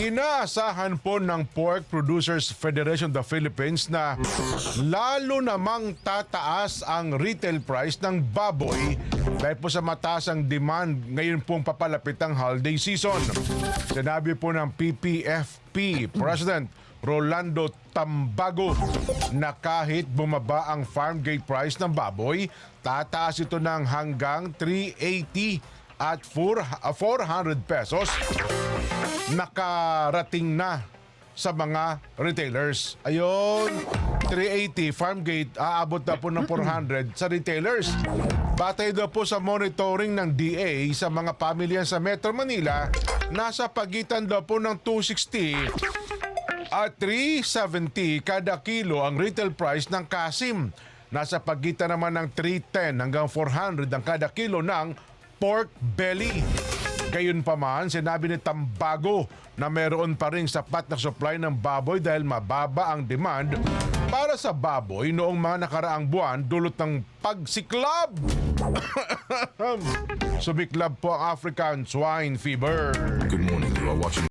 Inaasahan po ng Pork Producers Federation of the Philippines na lalo namang tataas ang retail price ng baboy dahil po sa mataas ang demand ngayon pong papalapit ang holiday season. Sinabi po ng PPFP President Rolando Tambago na kahit bumaba ang farm gate price ng baboy, tataas ito ng hanggang 380 at 400 pesos. Nakarating na sa mga retailers. Ayun, 380 farm gate, aabot na po ng 400 sa retailers. Batay daw po sa monitoring ng DA sa mga pamilya sa Metro Manila, nasa pagitan daw po ng 260 at 370 kada kilo ang retail price ng kasim. Nasa pagitan naman ng 310 hanggang 400 ang kada kilo ng pork belly. Gayunpaman, sinabi ni Tambago na meron pa ring sapat na supply ng baboy dahil mababa ang demand para sa baboy noong mga nakaraang buwan dulot ng pagsiklab. Sumiklab po ang African swine fever. Good morning. You are watching